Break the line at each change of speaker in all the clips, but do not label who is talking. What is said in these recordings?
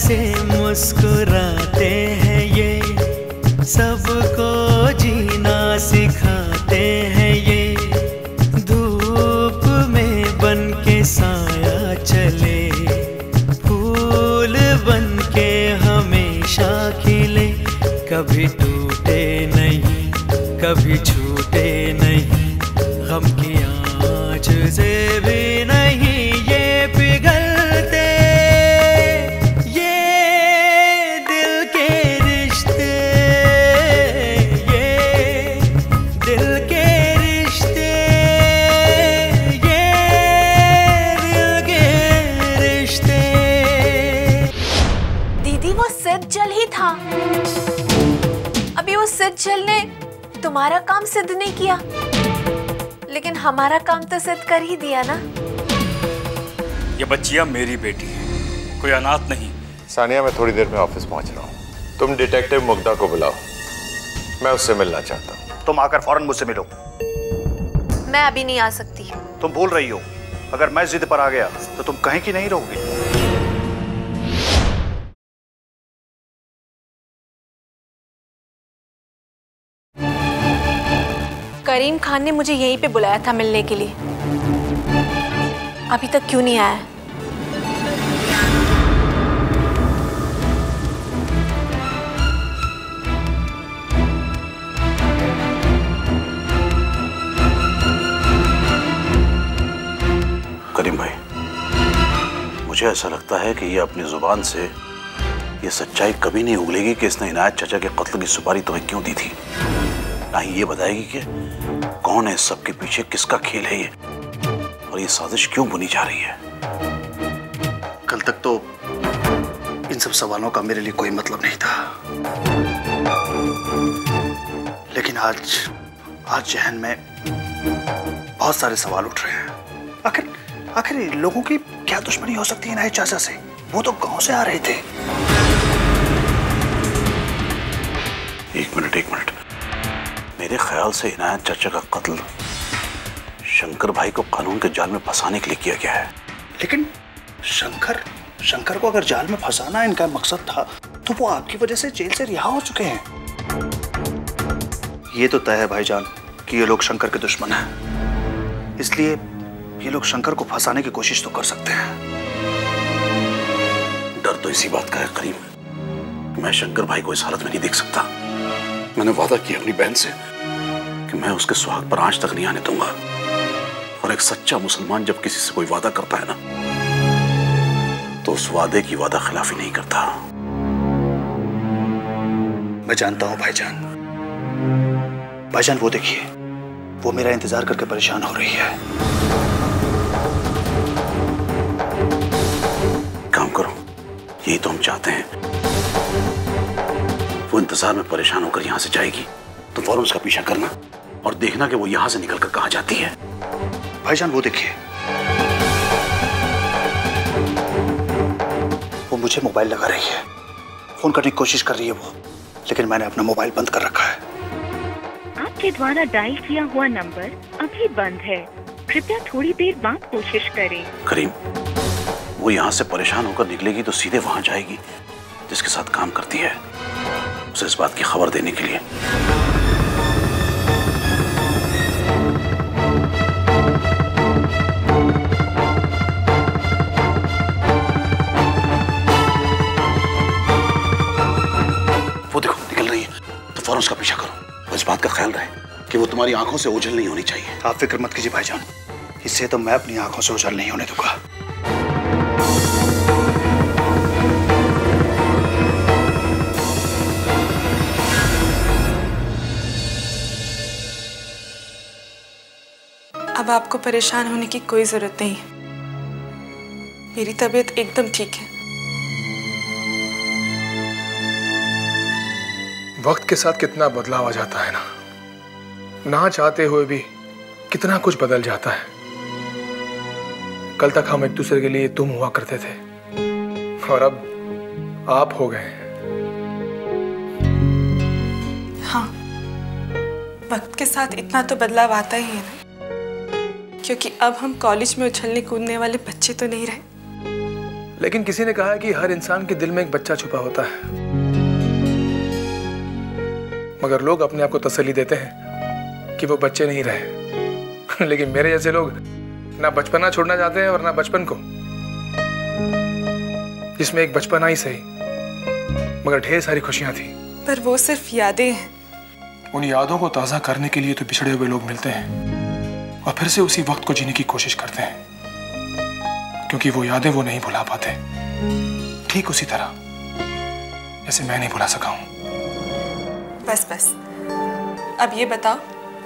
से मुस्कुराते हैं ये, सबको जीना सिखाते हैं ये। धूप में बन के साया चले, फूल बन के हमेशा खिले। कभी टूटे नहीं, कभी छूटे नहीं, गम की आँच से भी नहीं ये पिघलते।
जल ही था, अभी वो सिद्ध जल ने तुम्हारा काम सिद्ध नहीं किया, लेकिन हमारा काम तो सिद्ध कर ही दिया ना।
ये बच्चियां मेरी बेटी है, कोई अनाथ नहीं।
सानिया, मैं थोड़ी देर में ऑफिस पहुंच रहा हूँ, तुम डिटेक्टिव मुग्धा को बुलाओ, मैं उससे मिलना चाहता हूँ।
तुम आकर फौरन मुझसे मिलो।
मैं अभी नहीं आ सकती।
तुम भूल रही हो, अगर मैं जिद पर आ गया तो तुम कहीं की नहीं रहोगी।
करीम खान ने मुझे यहीं पे बुलाया था मिलने के लिए, अभी तक क्यों नहीं आया?
करीम भाई, मुझे ऐसा लगता है कि ये अपनी जुबान से ये सच्चाई कभी नहीं उगलेगी कि इसने इनायत चाचा के कत्ल की सुपारी तुम्हें क्यों दी थी। ना ही ये बताएगी कि कौन है इस सब के पीछे, किसका खेल है ये, और ये साजिश क्यों बुनी जा रही है। कल तक तो इन सब सवालों का मेरे लिए कोई मतलब नहीं था, लेकिन आज जहन में बहुत सारे सवाल उठ रहे हैं। आखिर लोगों की क्या दुश्मनी हो सकती है इनायत चाचा से? वो तो गांव से आ रहे थे। एक मिनट, मेरे ख्याल से इनायत चाचा का कत्ल शंकर भाई को कानून के जाल में फंसाने के लिए किया गया है। लेकिन शंकर को अगर जाल में फंसाना इनका मकसद था, तो वो आपकी वजह से जेल से रिहा हो चुके हैं। ये तो तय है भाईजान कि ये लोग शंकर के दुश्मन हैं, इसलिए ये लोग शंकर को फंसाने की कोशिश तो कर सकते हैं। डर तो इसी बात का है करीम, मैं शंकर भाई को इस हालत में नहीं देख सकता। मैंने वादा किया अपनी बहन से कि मैं उसके सुहाग पर आंच तक नहीं आने दूंगा, और एक सच्चा मुसलमान जब किसी से कोई वादा करता है ना, तो उस वादे की वादा खिलाफी नहीं करता। मैं जानता हूं भाईजान, वो देखिए, वो मेरा इंतजार करके परेशान हो रही है। काम करो, यही तो हम चाहते हैं। वो इंतजार में परेशान होकर यहां से जाएगी तो फौरन उसका पीछा करना और देखना कि वो यहां से निकलकर कहां जाती है। भाईजान वो देखिए, वो मुझे मोबाइल लगा रही है, फोन करने की कोशिश कर रही है वो, लेकिन मैंने अपना मोबाइल बंद कर रखा है।
आपके द्वारा डायल किया हुआ नंबर अभी बंद है, कृपया थोड़ी देर बाद कोशिश करें।
करीम, वो यहाँ से परेशान होकर निकलेगी तो सीधे वहां जाएगी जिसके साथ काम करती है, उसे इस बात की खबर देने के लिए। वो देखो निकल रही है, तो फौरन उसका पीछा करो। इस बात का ख्याल रहे कि वो तुम्हारी आंखों से ओझल नहीं होनी चाहिए। आप फिक्र मत कीजिए भाईजान, इससे तो मैं अपनी आंखों से ओझल नहीं होने दूंगा।
अब आपको परेशान होने की कोई जरूरत नहीं है, मेरी तबीयत एकदम ठीक है।
वक्त के साथ कितना बदलाव आ जाता है ना चाहते हुए भी कितना कुछ बदल जाता है। कल तक हम एक दूसरे के लिए तुम हुआ करते थे और अब आप हो गए।
हाँ, वक्त के साथ इतना तो बदलाव आता ही है ना, क्योंकि अब हम कॉलेज में उछलने कूदने वाले बच्चे तो नहीं रहे।
लेकिन किसी ने कहा है कि हर इंसान के दिल में एक बच्चा छुपा होता है, मगर लोग अपने आप को तसल्ली देते हैं कि वो बच्चे नहीं रहे। लेकिन मेरे जैसे लोग ना बचपना छोड़ना चाहते हैं और ना बचपन को, जिसमें एक बचपना ही सही मगर ढेर सारी खुशियां थी।
पर वो सिर्फ यादें हैं।
उन यादों को ताज़ा करने के लिए तो बिछड़े हुए लोग मिलते हैं और फिर से उसी वक्त को जीने की कोशिश करते हैं, क्योंकि वो यादें वो नहीं भुला पाते, ठीक उसी तरह जैसे मैं नहीं भुला सका हूं।
बस बस, अब ये बताओ,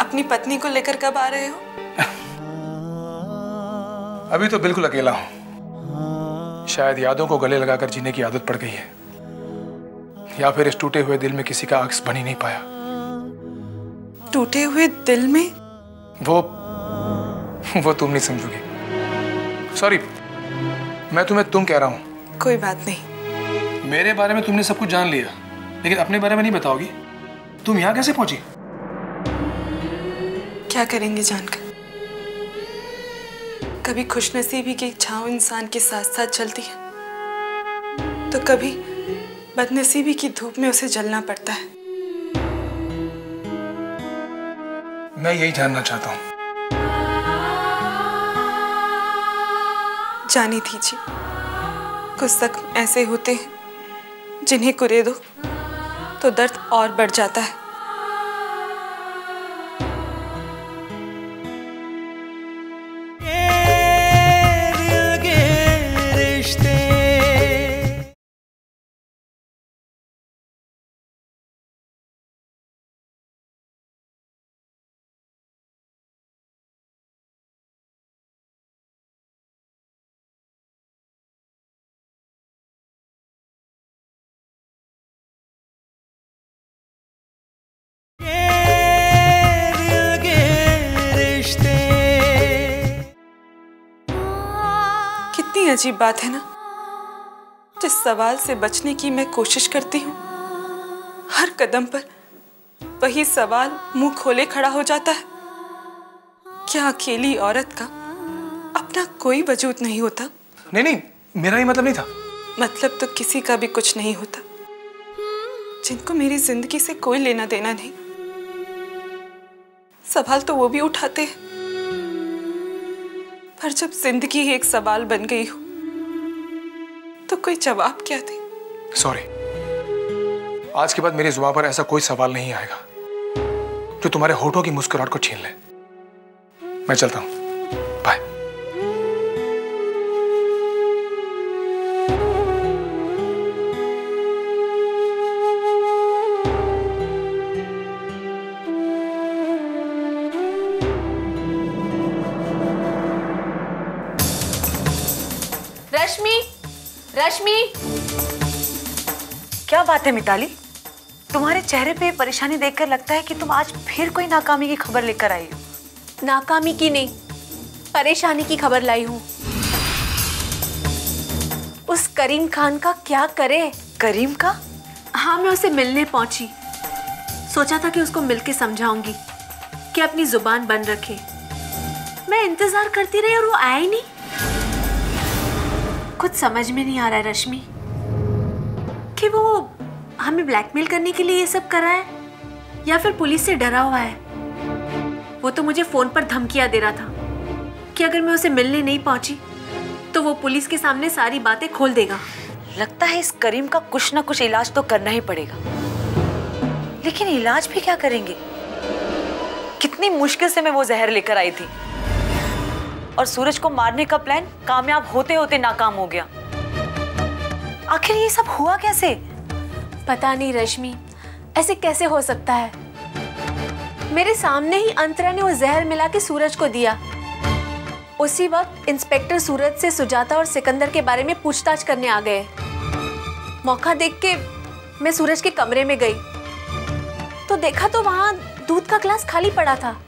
अपनी पत्नी को लेकर कब आ रहे हो?
अभी तो बिल्कुल अकेला हूं। शायद यादों को गले लगाकर जीने की आदत पड़ गई है, या फिर इस टूटे हुए दिल में किसी का अक्स बन ही नहीं पाया।
टूटे हुए दिल में?
वो तुम नहीं समझोगी। सॉरी, मैं तुम्हें तुम कह रहा हूं।
कोई बात नहीं।
मेरे बारे में तुमने सब कुछ जान लिया, लेकिन अपने बारे में नहीं बताओगी। तुम यहाँ कैसे पहुंची?
क्या करेंगे जानकर? कभी खुशनसीबी की छांव इंसान के साथ साथ चलती है, तो कभी बदनसीबी की धूप में उसे जलना पड़ता है।
मैं यही जानना चाहता हूँ।
जाने दीजिए, कुछ जख्म ऐसे होते हैं जिन्हें कुरेदो तो दर्द और बढ़ जाता है। कितनी अजीब बात है ना, जिस सवाल से बचने की मैं कोशिश करती हूँ, हर कदम पर वही सवाल मुंह खोले खड़ा हो जाता है। क्या अकेली औरत का अपना कोई वजूद नहीं होता?
नहीं, मेरा ही मतलब नहीं था।
मतलब तो किसी का भी कुछ नहीं होता जिनको मेरी जिंदगी से कोई लेना देना नहीं। सवाल तो वो भी उठाते हैं, पर जब जिंदगी एक सवाल बन गई हो तो कोई जवाब क्या दे?
सॉरी, आज के बाद मेरी जुबान पर ऐसा कोई सवाल नहीं आएगा जो तुम्हारे होठों की मुस्कुराहट को छीन ले। मैं चलता हूं, बाय।
रश्मि,
क्या बात है मिताली? तुम्हारे चेहरे पे परेशानी देखकर लगता है कि तुम आज फिर कोई नाकामी की खबर लेकर आई हो।
नाकामी की नहीं, परेशानी की खबर लाई हूँ। उस करीम खान का क्या करे?
करीम का?
हाँ, मैं उसे मिलने पहुंची। सोचा था कि उसको मिलके समझाऊंगी कि अपनी जुबान बंद रखे। मैं इंतजार करती रही और वो आया ही नहीं। कुछ समझ में नहीं आ रहा है रश्मि कि वो हमें ब्लैकमेल करने के लिए ये सब कर रहा है या फिर पुलिस से डरा हुआ है। वो तो मुझे फोन पर धमकियां दे रहा था कि अगर मैं उसे मिलने नहीं पहुंची तो वो पुलिस के सामने सारी बातें खोल देगा।
लगता है इस करीम का कुछ ना कुछ इलाज तो करना ही पड़ेगा, लेकिन इलाज भी क्या करेंगे? कितनी मुश्किल से मैं वो जहर लेकर आई थी और सूरज को मारने का प्लान कामयाब होते होते नाकाम हो गया। आखिर ये सब हुआ कैसे?
पता नहीं रश्मि, ऐसे कैसे हो सकता है? मेरे सामने ही अंतरा ने वो जहर मिला के सूरज को दिया। उसी वक्त इंस्पेक्टर सूरज से सुजाता और सिकंदर के बारे में पूछताछ करने आ गए। मौका देख के मैं सूरज के कमरे में गई तो देखा तो वहां दूध का ग्लास खाली पड़ा था।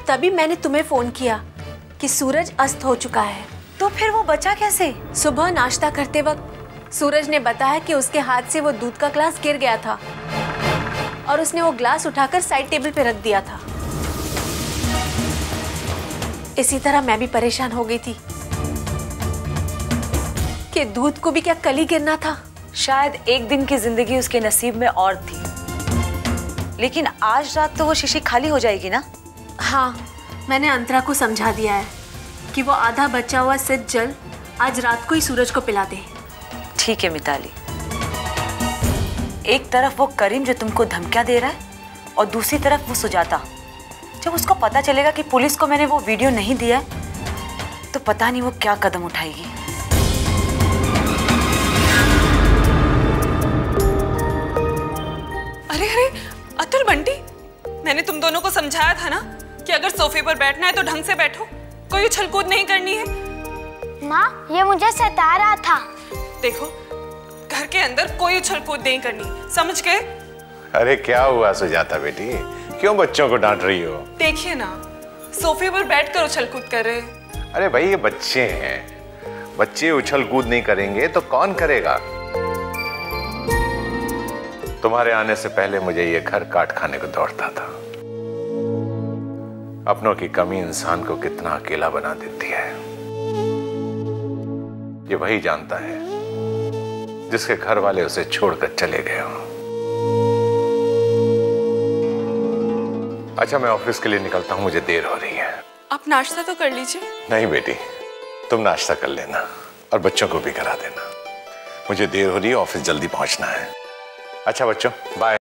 तभी मैंने तुम्हें फोन किया कि सूरज अस्त हो चुका है।
तो फिर वो बचा कैसे?
सुबह नाश्ता करते वक्त सूरज ने बताया कि उसके हाथ से वो दूध का ग्लास गिर गया था और उसने वो ग्लास उठाकर साइड टेबल पे रख दिया था। इसी तरह मैं भी परेशान हो गई थी। कि दूध को भी क्या कली गिरना था।
शायद एक दिन की जिंदगी उसके नसीब में और थी, लेकिन आज रात तो वो शीशी खाली हो जाएगी ना।
हाँ, मैंने अंतरा को समझा दिया है कि वो आधा बचा हुआ सिद्ध जल आज रात को ही सूरज को पिला दे।
ठीक है मिताली, एक तरफ वो करीम जो तुमको धमकियां दे रहा है और दूसरी तरफ वो सुजाता। जब उसको पता चलेगा कि पुलिस को मैंने वो वीडियो नहीं दिया है तो पता नहीं वो क्या कदम उठाएगी।
अरे अरे अतुल बंटी, मैंने तुम दोनों को समझाया था ना कि अगर सोफे पर बैठना है तो ढंग से बैठो, कोई उछल कूद नहीं करनी है।
माँ, ये मुझे सता रहा था।
देखो, घर के अंदर कोई उछल कूद नहीं करनी, समझ गए?
अरे क्या हुआ सुजाता बेटी, क्यों बच्चों को डांट रही हो?
देखिए ना, सोफे पर बैठकर उछल कूद कर रहे हैं।
अरे भाई ये बच्चे हैं, बच्चे उछल कूद नहीं करेंगे तो कौन करेगा? तुम्हारे आने से पहले मुझे ये घर काट खाने को दौड़ता था। अपनों की कमी इंसान को कितना अकेला बना देती है, ये वही जानता है जिसके घर वाले उसे छोड़कर चले गए हों। अच्छा, मैं ऑफिस के लिए निकलता हूं, मुझे देर हो रही है।
आप नाश्ता तो कर लीजिए।
नहीं बेटी, तुम नाश्ता कर लेना और बच्चों को भी करा देना। मुझे देर हो रही है, ऑफिस जल्दी पहुंचना है। अच्छा बच्चों, बाय।